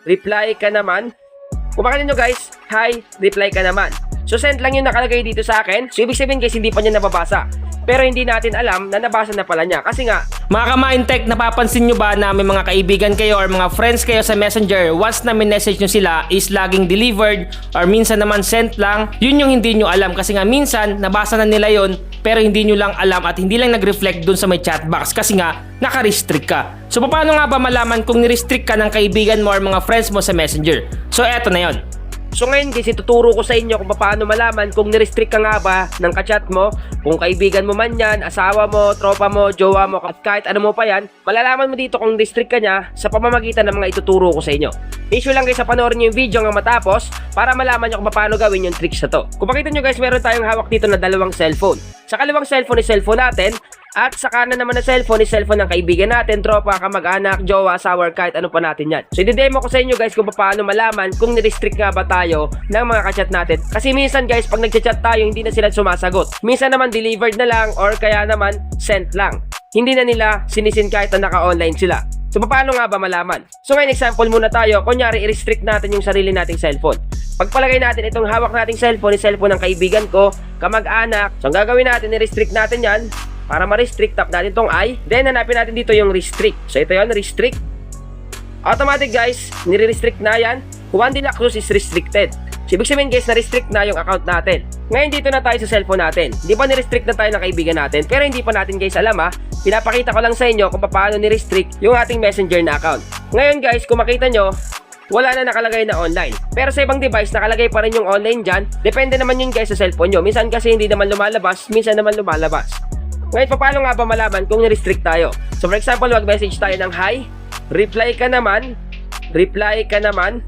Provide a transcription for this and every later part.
reply ka naman. Kung makita nyo guys, hi, reply ka naman. So send lang yung nakalagay dito sa akin. So ibig sabihin guys, hindi pa niya nababasa. Pero hindi natin alam na nabasa na pala niya. Kasi nga, mga ka-Mindtech, napapansin nyo ba na may mga kaibigan kayo or mga friends kayo sa Messenger, once na message nyo sila is laging delivered or minsan naman sent lang, yun yung hindi nyo alam. Kasi nga minsan, nabasa na nila yun pero hindi nyo lang alam at hindi lang nag-reflect dun sa may chat box kasi nga, naka-restrict ka. So paano nga ba malaman kung ni-restrict ka ng kaibigan mo or mga friends mo sa Messenger? So eto na yun. So ngayon guys, ituturo ko sa inyo kung paano malaman kung nirestrict ka nga ba ng kachat mo, kung kaibigan mo man yan, asawa mo, tropa mo, jowa mo, at kahit ano mo pa yan, malalaman mo dito kung restrict ka niya sa pamamagitan ng mga ituturo ko sa inyo. Issue lang guys sa panoorin nyo yung video hanggang matapos para malaman nyo kung paano gawin yung tricks na to. Kung makita nyo guys, meron tayong hawak dito na dalawang cellphone. Sa kaliwang cellphone is cellphone natin, at sa kanan naman na cellphone is cellphone ng kaibigan natin, tropa, kamag-anak, jowa, asawa, kahit ano pa natin yan. So i-demo ko sa inyo guys kung paano malaman kung nirestrict nga ba tayo ng mga kachat natin. Kasi minsan guys, pag nagchat tayo, hindi na sila sumasagot. Minsan naman delivered na lang or kaya naman sent lang. Hindi na nila sinisin kahit na naka-online sila. So paano nga ba malaman? So ngayon example muna tayo. Kunyari i-restrict natin yung sarili nating cellphone. Pagpalagay natin itong hawak nating cellphone, cellphone ng kaibigan ko, kamag-anak. So ang gagawin natin, i-restrict natin yan. Para ma-restrict, tap natin tong I. Then hanapin natin dito yung restrict. So ito yun, restrict. Automatic guys, nire-restrict na yan. Juan de la Cruz is restricted. So ibig sabihin guys, na-restrict na yung account natin. Ngayon dito na tayo sa cellphone natin. Di ba ni-restrict na tayo ng kaibigan natin? Pero hindi pa natin guys alam ha. Pinapakita ko lang sa inyo kung paano ni-restrict yung ating messenger na account. Ngayon guys, kung makita nyo, wala na nakalagay na online. Pero sa ibang device, nakalagay pa rin yung online dyan. Depende naman yun guys sa cellphone nyo. Minsan kasi hindi naman lumalabas, minsan naman lumalabas. Ngayon, paano nga ba malaman kung ni-restrict tayo? So for example, mag-message tayo ng hi, reply ka naman, reply ka naman.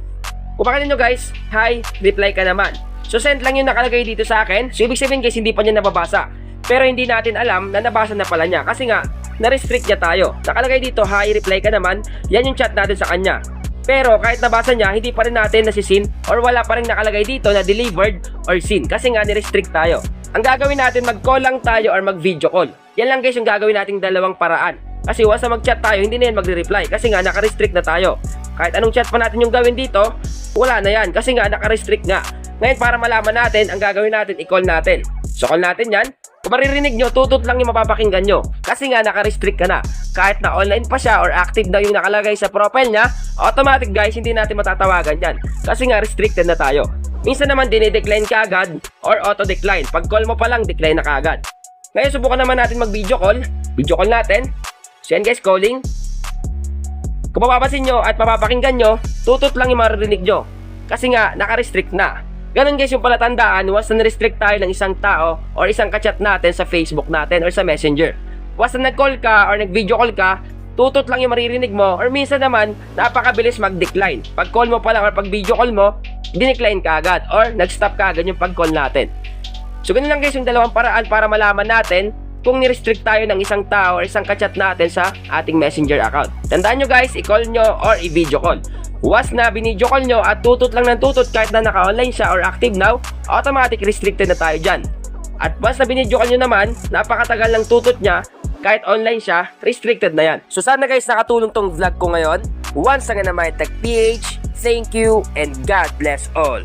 Kung makita nyo guys, hi, reply ka naman. So send lang yung nakalagay dito sa akin. So ibig sabihin guys, hindi pa niya nababasa. Pero hindi natin alam na nabasa na pala niya. Kasi nga, na-restrict niya tayo. Nakalagay dito, hi, reply ka naman. Yan yung chat natin sa kanya. Pero kahit nabasa niya, hindi pa rin natin nasisin or wala pa rin nakalagay dito na delivered or seen. Kasi nga, ni-restrict tayo. Ang gagawin natin, mag-call lang tayo or mag-video call. Yan lang guys yung gagawin nating dalawang paraan. Kasi once na mag-chat tayo, hindi na yan magre-reply. Kasi nga, naka-restrict na tayo. Kahit anong chat pa natin yung gawin dito, wala na yan. Kasi nga, naka-restrict nga. Ngayon, para malaman natin, ang gagawin natin, i-call natin. So, call natin yan. Kung maririnig nyo, tutut lang yung mapapakinggan nyo. Kasi nga, naka-restrict ka na. Kahit na online pa siya or active na yung nakalagay sa profile niya, automatic guys, hindi natin matatawagan yan. Kasi nga, restricted na tayo. Minsan naman, dinidecline ka agad or auto-decline. Pag call mo pa lang, decline na ka agad. Ngayon, subukan naman natin mag-video call. Video call natin. So yan guys, calling. Kung mapapansin nyo at mapapakinggan nyo, tutut lang yung maririnig nyo. Kasi nga, naka-restrict na. Ganon guys yung palatandaan once na na-restrict tayo ng isang tao or isang kachat natin sa Facebook natin or sa Messenger. Once na nag-call ka or nag-video call ka, tutut lang yung maririnig mo or minsan naman, napakabilis mag-decline. Pag call mo pa lang or pag video call mo, dinecline ka agad or nag-stop ka agad yung pag-call natin. So ganun lang guys yung dalawang paraan para malaman natin kung ni-restrict tayo ng isang tao or isang kachat natin sa ating Messenger account. Tandaan nyo guys, i-call nyo or i-video call. Once na binidyo call nyo at tutut lang ng tutut kahit na naka-online siya or active now, automatic restricted na tayo dyan. At once na binidyo call nyo naman, napakatagal ng tutut niya, kahit online siya, restricted na yan. So sana guys nakatulong tong vlog ko ngayon. Once again na Mindtech PH, thank you and God bless all.